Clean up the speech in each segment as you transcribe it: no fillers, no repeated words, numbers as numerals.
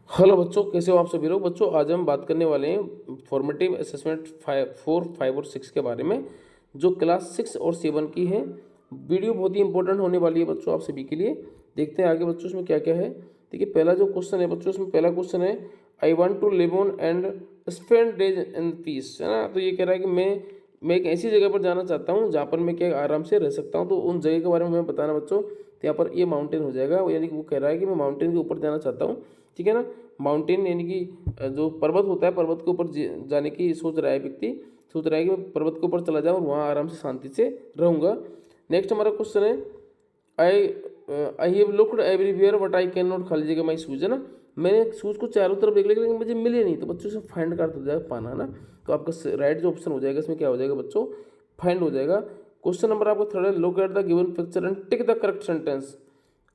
Hello बच्चों, कैसे हो आप सभी लोग। बच्चों आज हम बात करने वाले हैं फॉर्मेटिव असेसमेंट 4, 5 और 6 के बारे में, जो क्लास 6 और 7 की है। वीडियो बहुत ही इंपॉर्टेंट होने वाली है बच्चों आप सभी के लिए। देखते हैं आगे बच्चों इसमें क्या क्या है। देखिए पहला जो क्वेश्चन है बच्चों, इसमें पहला क्वेश्चन है I want to live on and spend days in peace, है ना। तो ये कह रहा है कि मैं एक ऐसी जगह पर जाना चाहता हूँ जहाँ पर मैं क्या आराम से रह सकता हूँ। तो उन जगह के बारे में हमें बताना बच्चों। तो यहाँ पर ये माउंटेन हो जाएगा, यानी कि वो कह रहा है कि मैं माउंटेन के ऊपर जाना चाहता हूँ। ठीक है ना। माउंटेन यानी कि जो पर्वत होता है, पर्वत के ऊपर जाने की सोच रहा है व्यक्ति। सोच रहा है कि मैं पर्वत के ऊपर चला जाऊँ और वहाँ आराम से शांति से रहूँगा। नेक्स्ट हमारा क्वेश्चन है I I have looked everywhere but I can not, खाली जगह माई शूज, है ना। मैंने शूज को चारों तरफ देख लिया लेकिन मुझे मिले नहीं। तो बच्चों से फाइंड करते हो जाएगा पाना, है ना। तो आपका राइट जो ऑप्शन हो जाएगा इसमें क्या हो जाएगा बच्चों, फाइंड हो जाएगा। क्वेश्चन नंबर आपका थर्ड है look at the given picture and tick the correct sentence.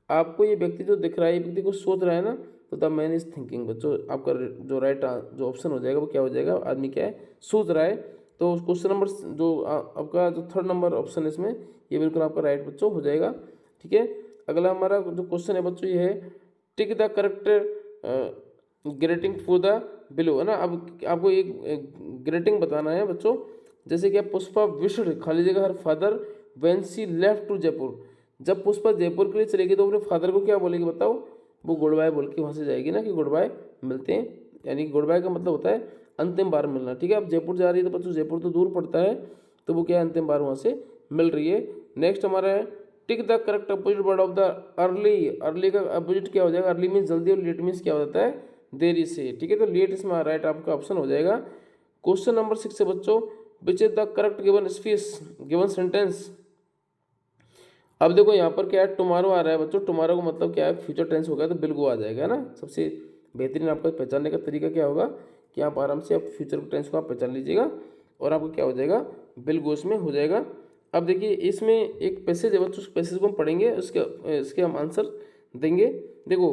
आपको ये व्यक्ति जो दिख रहा है, ये व्यक्ति को सोच रहा है ना, तो द मैन इज थिंकिंग। बच्चों आपका जो राइट जो ऑप्शन हो जाएगा वो क्या हो जाएगा, आदमी क्या है, सोच रहा है। तो क्वेश्चन नंबर जो आपका जो थर्ड नंबर ऑप्शन है इसमें, ये बिल्कुल आपका राइट बच्चों हो जाएगा। ठीक है। अगला हमारा जो क्वेश्चन है बच्चों ये है tick the correct grating for the below, है ना। अब आपको एक ग्रेटिंग बताना है बच्चों। जैसे कि पुष्पा विश्ड, खाली जगह her father when she left to Jaipur. जब पुष्पा जयपुर के लिए चलेगी तो अपने फादर को क्या बोलेगी बताओ। वो गुड बाय बोल के वहाँ से जाएगी ना, कि गुड बाय मिलते हैं। यानी कि गुड बाय का मतलब होता है अंतिम बार मिलना। ठीक है। अब जयपुर जा रही है तो बच्चों जयपुर तो दूर पड़ता है, तो वो क्या है, अंतिम बार वहाँ से मिल रही है। नेक्स्ट हमारा है tick the correct opposite word of the early. Early का अपोजिट क्या हो जाएगा, अर्ली मीन्स जल्दी और लेट मीन्स क्या हो जाता है, देरी से। ठीक है। तो लेट इसमें राइट आपका ऑप्शन हो जाएगा। क्वेश्चन नंबर 6 है बच्चों which is the correct given speech given sentence. अब देखो यहाँ पर क्या है, टुमारो आ रहा है बच्चों। टुमारो का मतलब क्या है, फ्यूचर टेंस हो गया तो बिल गो आ जाएगा ना। सबसे बेहतरीन आपका पहचानने का तरीका क्या होगा कि आप आराम से आप फ्यूचर टेंस को आप पहचान लीजिएगा और आपको क्या हो जाएगा, बिल गो इसमें हो जाएगा। अब देखिए इसमें एक पैसेज है बच्चों, उस पैसेज को हम पढ़ेंगे, इसके हम आंसर देंगे। देखो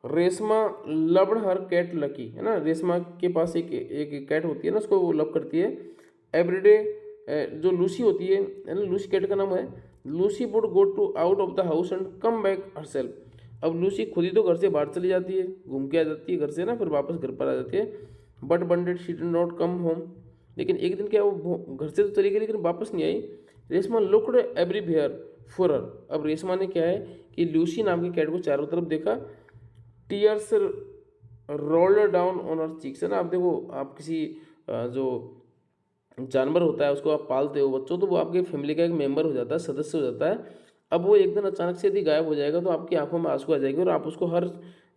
Reshma loved her cat Lucky, है ना। रेशमा के पास एक कैट होती है ना, उसको वो लव करती है एवरीडे। जो लूसी होती है ना, लूसी कैट का नाम है। Lucy would go to out of the house and come back herself. अब लूसी खुद ही तो घर से बाहर चली जाती है, घूम के आ जाती है घर से ना, फिर वापस घर पर आ जाती है। But one day she did not come home. लेकिन एक दिन क्या वो घर से तो चली गई लेकिन वापस नहीं आई। Reshma looked everywhere for her. अब रेशमा ने क्या है कि लूसी नाम की कैट को चारों तरफ देखा। Tears rolled down on her cheeks, है ना। आप देखो आप किसी जो जानवर होता है उसको आप पालते हो बच्चों, तो वो आपके फैमिली का एक मेंबर हो जाता है, सदस्य हो जाता है। अब वो एक दिन अचानक से यदि गायब हो जाएगा तो आपकी आंखों में आंसू आ जाएंगे और आप उसको हर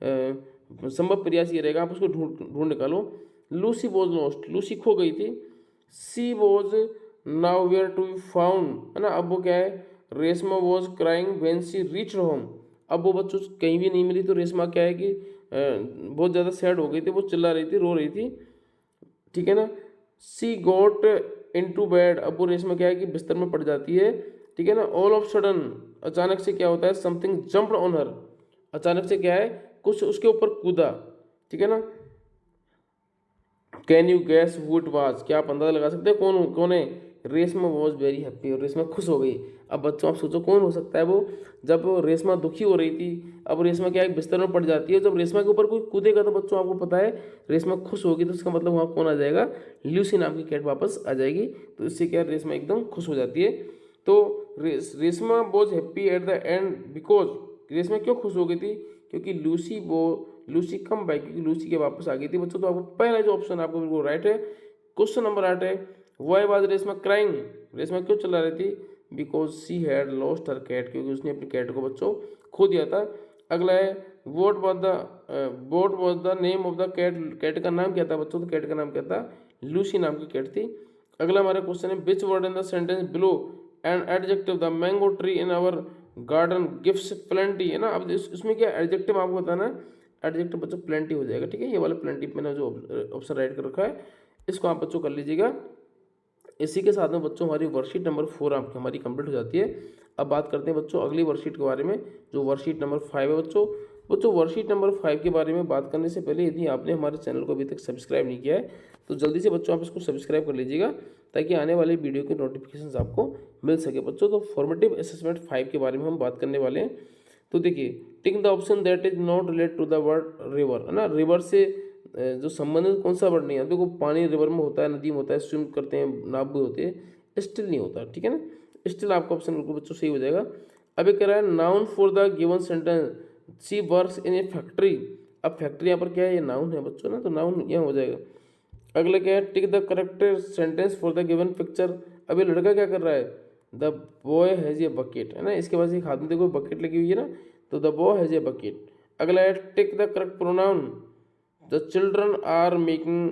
संभव प्रयास ये रहेगा आप उसको ढूंढ ढूंढ निकालो। लूसी वॉज लॉस्ट, लूसी खो गई थी। She was nowhere to be found, है ना। अब वो क्या है, Reshma was crying when she reach home. अब वो बच्चों कहीं भी नहीं मिली तो रेशमा क्या है कि बहुत ज़्यादा सैड हो गई थी, वो चिल्ला रही थी, रो रही थी। ठीक है ना। सी गोट इन टू बेड। अब वो रेशमा क्या है कि बिस्तर में पड़ जाती है। ठीक है ना। ऑल ऑफ सडन, अचानक से क्या होता है, समथिंग जम्प्ड ऑन हर। अचानक से क्या है, कुछ उसके ऊपर कूदा। ठीक है ना। Can you gas who it was, क्या आप अंदाजा लगा सकते हैं कौन कौन है। रेशमा वॉज वेरी हैप्पी, और रेशमा खुश हो गई। अब बच्चों आप सोचो कौन हो सकता है वो। जब रेशमा दुखी हो रही थी, अब रेशमा क्या है बिस्तर में पड़ जाती है, जब रेशमा के ऊपर कोई कूदेगा तो बच्चों आपको पता है रेशमा खुश होगी, तो इसका मतलब वहाँ कौन आ जाएगा, ल्यूसी नाम की कैट वापस आ जाएगी। तो इससे क्या रेशमा एकदम खुश हो जाती है। तो Reshma was happy at the end because, Reshma क्यों खुश हो गई थी, क्योंकि लूसी कम बैक, क्योंकि लूसी के वापस आ गई थी बच्चों। तो आपको पहला जो ऑप्शन आपको बिल्कुल राइट है। क्वेश्चन नंबर 8 है why was Reshma crying. Reshma क्यों चिल्ला रही थी, because she had lost her cat, क्योंकि उसने अपनी कैट को बच्चों खो दिया था। अगला है what was the name of the cat, cat का नाम क्या था बच्चों, तो कैट का नाम क्या था, लूसी नाम की कैट थी। अगला हमारा क्वेश्चन है which word in the sentence below and adjective the mango tree in our garden gifts plenty, है ना। अब इसमें क्या एडजेक्टिव आपको बताना है। एडजेक्टिव बच्चों प्लेंटी हो जाएगा। ठीक है। ये वाला प्लेंटी मैंने जो ऑप्शन राइट कर रखा है इसको आप बच्चों कर लीजिएगा। इसी के साथ में बच्चों हमारी वर्कशीट नंबर 4 आपकी हमारी कंप्लीट हो जाती है। अब बात करते हैं बच्चों अगली वर्कशीट के बारे में, जो वर्कशीट नंबर 5 है बच्चों। बच्चों वर्कशीट नंबर 5 के बारे में बात करने से पहले यदि आपने हमारे चैनल को अभी तक सब्सक्राइब नहीं किया है तो जल्दी से बच्चों आप इसको सब्सक्राइब कर लीजिएगा, ताकि आने वाले वीडियो के नोटिफिकेशन आपको मिल सके बच्चों। तो फॉर्मेटिव असेसमेंट 5 के बारे में हम बात करने वाले हैं। तो देखिए tick the option that is not relate to the word river, है ना। रिवर से जो संबंधित कौन सा वर्ड नहीं है। देखो पानी रिवर में होता है, नदी में होता है, स्विम करते हैं, नाव भी होते हैं, स्टिल नहीं होता, ठीक है ना। स्टिल आपका ऑप्शन बिल्कुल बच्चों सही हो जाएगा। अब ये कह रहा है noun for the given sentence she works in A factory. अब फैक्ट्री यहाँ पर क्या है, ये नाउन है बच्चों ना, तो नाउन यहाँ हो जाएगा। अगला क्या है, tick the correct sentence for the given picture. अब ये लड़का क्या कर रहा है, the boy has a bucket, है ना। इसके पास एक हाथ में देखो बकेट लगी हुई है ना, तो the boy has a bucket. अगला है tick the correct pronoun, the children are making,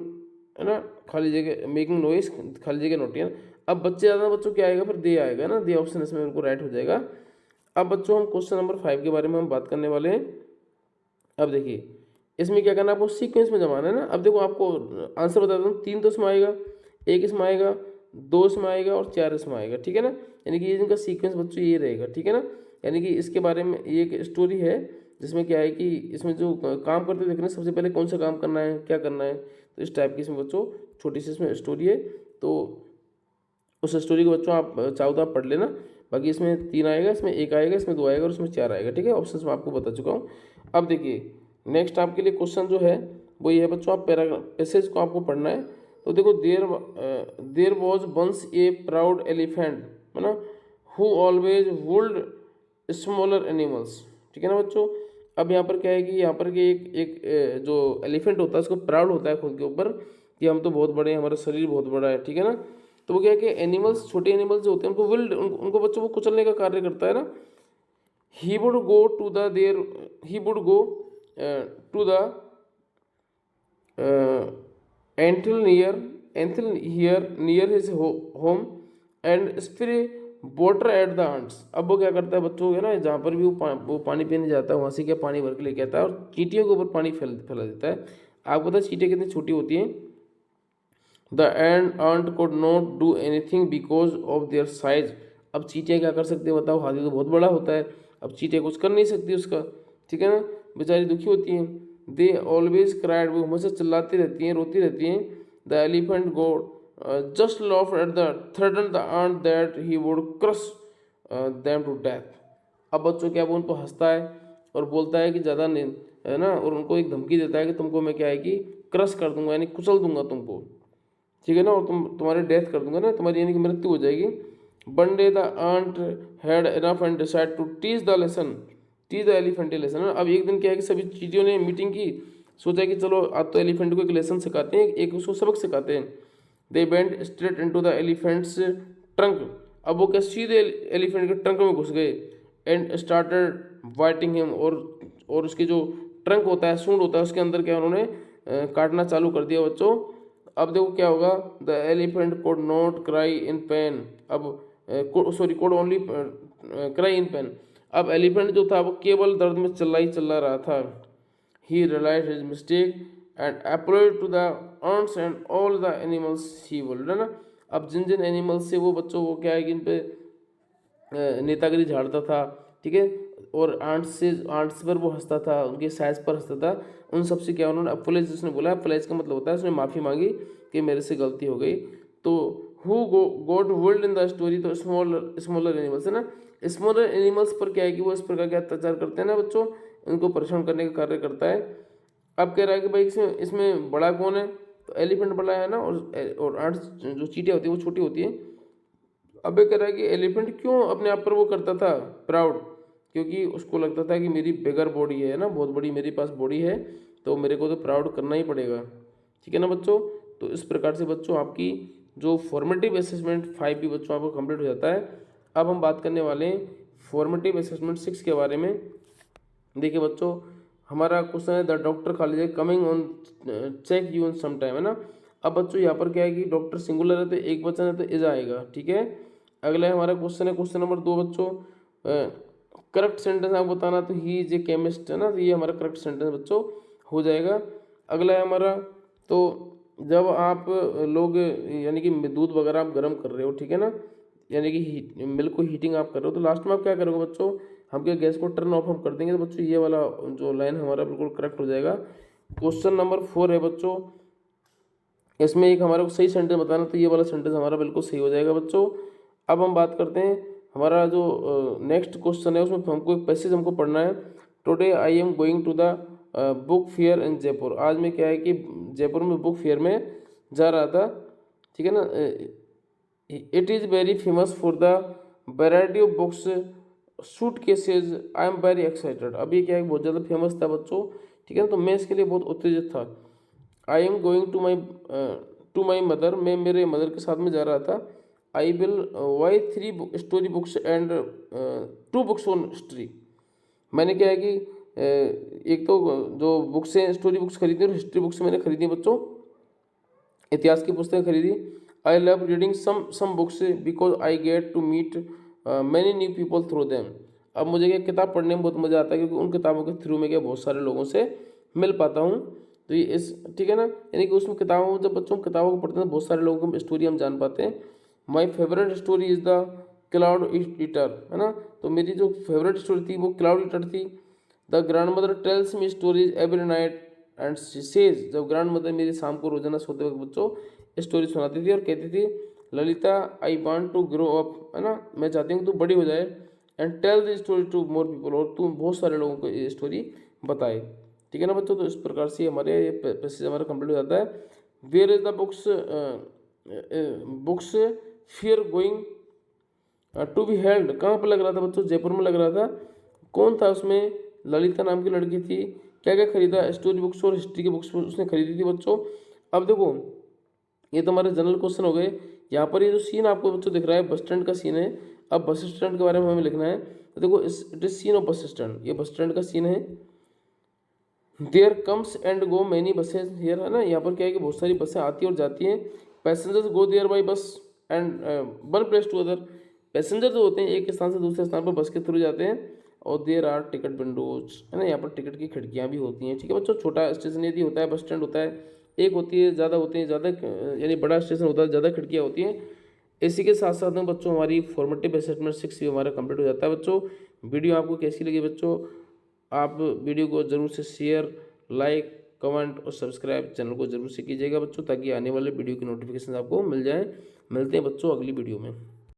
है ना, खाली जगह मेकिंग नॉइस, खाली जगह नोट, है ना। अब बच्चे ज़्यादा बच्चों क्या आएगा, फिर दे आएगा ना, दे ऑप्शन इसमें बिल्कुल राइट हो जाएगा। अब बच्चों हम क्वेश्चन नंबर 5 के बारे में हम बात करने वाले हैं। अब देखिए इसमें क्या करना है, आपको सीक्वेंस में जमाना है ना। अब देखो आपको आंसर बता दूँ, 3 तो इसमें आएगा, 1 इसमें आएगा, 2 इसमें आएगा और 4 इसमें आएगा, ठीक है ना। यानी कि इनका सीक्वेंस बच्चों ये रहेगा, ठीक है ना। यानी कि इसके बारे में ये एक स्टोरी है जिसमें क्या है कि इसमें जो काम करते देखना, सबसे पहले कौन सा काम करना है, क्या करना है, तो इस टाइप की इसमें बच्चों छोटी सी इसमें स्टोरी है। तो उस स्टोरी को बच्चों आप चाहो तो आप पढ़ लेना। बाकी इसमें 3 आएगा, इसमें 1 आएगा, इसमें 2 आएगा और इसमें 4 आएगा, ठीक है। ऑप्शन मैं आपको बता चुका हूँ। अब देखिए नेक्स्ट आपके लिए क्वेश्चन जो है वो ये है बच्चों, आप पैसेज को आपको पढ़ना है। तो देखो there was once a proud elephant, है ना, who always would smaller animals, ठीक है ना बच्चों। अब यहाँ पर क्या है कि यहाँ पर कि एक जो एलिफेंट होता है उसको प्राउड होता है खुद के ऊपर कि हम तो बहुत बड़े हैं, हमारा शरीर बहुत बड़ा है, ठीक है ना। तो वो क्या है कि एनिमल्स, छोटे एनिमल्स जो होते हैं उनको विल्ड, उनको बच्चों को कुचलने का कार्य करता है ना। He would go to the there he would go to the anthill here near his home and spray water at the ants. अब वो क्या करता है बच्चों, है ना, जहाँ पर भी वो पानी पीने जाता है वहाँ से क्या पानी भर के लेके आता है और चींटियों के ऊपर पानी फैला देता है। आपको पता है चींटियाँ कितनी छोटी होती हैं। The and ant could not do anything because of their size. अब चींटियाँ क्या कर सकते हैं बताओ, हाथी तो बहुत बड़ा होता है, अब चींटियाँ कुछ कर नहीं सकती उसका, ठीक है ना, बेचारी दुखी होती हैं। दे ऑलवेज क्राइड, वो हमेशा चिल्लाती रहती हैं, रोती रहती हैं। The elephant god just laugh at the threaten the ant that he would crush them to death. अब बच्चों क्या, वो उन पर हंसता है और बोलता है कि ज़्यादा नहीं, है ना, और उनको एक धमकी देता है कि तुमको मैं क्या है कि क्रश कर दूंगा, यानी कुचल दूंगा तुमको, ठीक है ना, और तुम्हारी डेथ कर दूंगा ना, तुम्हारी यानी कि मृत्यु हो जाएगी। One day the ant had enough and decide to teach the lesson, teach the elephant a lesson. अब एक दिन क्या है कि सभी चीटियों ने मीटिंग की, सोचा कि चलो आज तो एलिफेंट को एक लेसन सिखाते हैं, एक उसको सबक सिखाते हैं। They went straight into the elephants trunk. अब वो क्या सीधे एलिफेंट के ट्रंक में घुस गए एंड स्टार्टेड वाइटिंग हिम, और उसके जो ट्रंक होता है, सूंड होता है, उसके अंदर क्या उन्होंने काटना चालू कर दिया बच्चों। अब देखो क्या होगा, the elephant could not cry in pain. अब sorry could only cry in pain. अब एलिफेंट जो था वो केवल दर्द में चिल्ला रहा था। He realised his mistake and apologised to the ants and all the animals he would, है ना। अब जिन जिन एनिमल्स से वो बच्चों को क्या है कि इन पे नेतागिरी झाड़ता था, ठीक है, और आंट्स पर वो हंसता था, उनके साइज पर हंसता था, उन सब से क्या उन्होंने अपोलोज, जिसने बोला अपोलोज का मतलब होता है उसने माफ़ी मांगी कि मेरे से गलती हो गई। तो who got world in the story, तो स्मॉलर एनिमल्स, है ना। स्मॉलर एनिमल्स पर क्या है कि वो इस प्रकार के अत्याचार करते हैं ना बच्चों, उनको परेशान करने का कार्य करता है। अब कह रहा है कि भाई इसमें बड़ा कौन है, तो एलिफेंट बड़ा है ना, और आंट्स जो चींटियाँ होती है वो छोटी होती है। अब ये कह रहा है कि एलिफेंट क्यों अपने आप पर वो करता था प्राउड, क्योंकि उसको लगता था कि मेरी बिगर बॉडी है ना, बहुत बड़ी मेरे पास बॉडी है, तो मेरे को तो प्राउड करना ही पड़ेगा, ठीक है ना बच्चों। तो इस प्रकार से बच्चों आपकी जो फॉर्मेटिव असेसमेंट 5 भी बच्चों आपको कंप्लीट हो जाता है। अब हम बात करने वाले हैं फॉर्मेटिव असेसमेंट 6 के बारे में। देखिए बच्चों हमारा क्वेश्चन है, द डॉक्टर खा लीजिए coming on check you in some time, है ना। अब बच्चों यहाँ पर क्या है कि डॉक्टर सिंगुलर है तो एक वचन है तो इज आएगा, ठीक है। अगला हमारा क्वेश्चन है क्वेश्चन नंबर 2 बच्चों, करेक्ट सेंटेंस आपको बताना, तो ही इज ए केमिस्ट, है ना, तो ये हमारा करेक्ट सेंटेंस बच्चों हो जाएगा। अगला है हमारा, तो जब आप लोग यानी कि दूध वगैरह आप गर्म कर रहे हो, ठीक है ना, यानी कि मिल्क को हीटिंग आप कर रहे हो, तो लास्ट में आप क्या करोगे बच्चों, हम क्या गैस को टर्न ऑफ हम कर देंगे, तो बच्चों ये वाला जो लाइन हमारा बिल्कुल करेक्ट हो जाएगा। क्वेश्चन नंबर 4 है बच्चों, इसमें एक हमारे को सही सेंटेंस बताना, तो ये वाला सेंटेंस हमारा बिल्कुल सही हो जाएगा बच्चों। अब हम बात करते हैं हमारा जो नेक्स्ट क्वेश्चन है उसमें हमको एक पैसेज हमको पढ़ना है। Today I am going to the book fair in Jaipur. आज मैं क्या है कि जयपुर में बुक फेयर में जा रहा था, ठीक है ना। It is very famous for the variety of books suit cases, I am very excited. अब ये क्या है, बहुत ज़्यादा फेमस था बच्चों, ठीक है ना, तो मैं इसके लिए बहुत उत्तेजित था। I am going to my mother, मैं मेरे मदर के साथ में जा रहा था। I will buy 3 story books and 2 books on history. मैंने क्या है कि एक तो जो बुक्स हैं स्टोरी बुक्स खरीदी और हिस्ट्री बुक्स मैंने खरीदी बच्चों, इतिहास की पुस्तकें खरीदी। I love reading some books because I get to meet many new people through them. अब मुझे क्या किताब पढ़ने में बहुत मज़ा आता है, क्योंकि उन किताबों के थ्रू में क्या बहुत सारे लोगों से मिल पाता हूँ। तो ये इस ठीक है ना, यानी कि उसमें किताबों में जब बच्चों किताबों को पढ़ते हैं बहुत सारे लोगों की स्टोरी हम जान पाते हैं। My favourite story is the cloud eater, है ना। तो मेरी जो फेवरेट स्टोरी थी वो क्लाउड ईटर थी। The grand mother tells me stories every night and she says, जब ग्रैंड मदर मेरी शाम को रोजाना सोते वक्त बच्चों स्टोरी सुनाती थी और कहती थी, Lalita I want to grow up, है ना, मैं चाहती हूँ तू बड़ी हो जाए, and tell the story to more people, और तू बहुत सारे लोगों को ये स्टोरी बताए, ठीक है ना बच्चों। तो इस प्रकार से हमारे ये पैसेज हमारा कंप्लीट हो जाता है। Where is the books fair going to be held, कहाँ पर लग रहा था बच्चों, जयपुर में लग रहा था। कौन था उसमें, ललिता नाम की लड़की थी। क्या क्या खरीदा, स्टोरी बुक्स और हिस्ट्री की बुक्स उसने खरीदी थी बच्चों। अब देखो ये तो हमारे जनरल क्वेश्चन हो गए। यहाँ पर ये जो सीन आपको बच्चों दिख रहा है बस स्टैंड का सीन है। अब बस स्टैंड के बारे में हमें लिखना है। तो देखो it is scene of bus stand, ये बस स्टैंड का सीन है। There comes and go many buses here, है ना, यहाँ पर क्या है कि बहुत सारी बसें आती और जाती हैं। Passengers go there by bus and one place to other, passenger जो होते हैं एक स्थान से दूसरे स्थान पर बस के थ्रू जाते हैं। और देयर आर टिकट विंडोज, है ना, यहाँ पर टिकट की खिड़कियाँ भी होती हैं, ठीक है बच्चों। छोटा स्टेशन यदि होता है, बस स्टैंड होता है, एक होती है, ज़्यादा होती है, ज़्यादा यानी बड़ा स्टेशन होता है, ज़्यादा खिड़कियाँ होती हैं। इसी के साथ साथ में बच्चों हमारी फॉर्मेटिव असेसमेंट 6 भी हमारा कंप्लीट हो जाता है बच्चों। वीडियो आपको कैसी लगी बच्चों, आप वीडियो को जरूर से शेयर, लाइक, कमेंट और सब्सक्राइब चैनल को जरूर से कीजिएगा बच्चों, ताकि आने वाले वीडियो की नोटिफिकेशन आपको मिल जाए। मिलते हैं बच्चों अगली वीडियो में।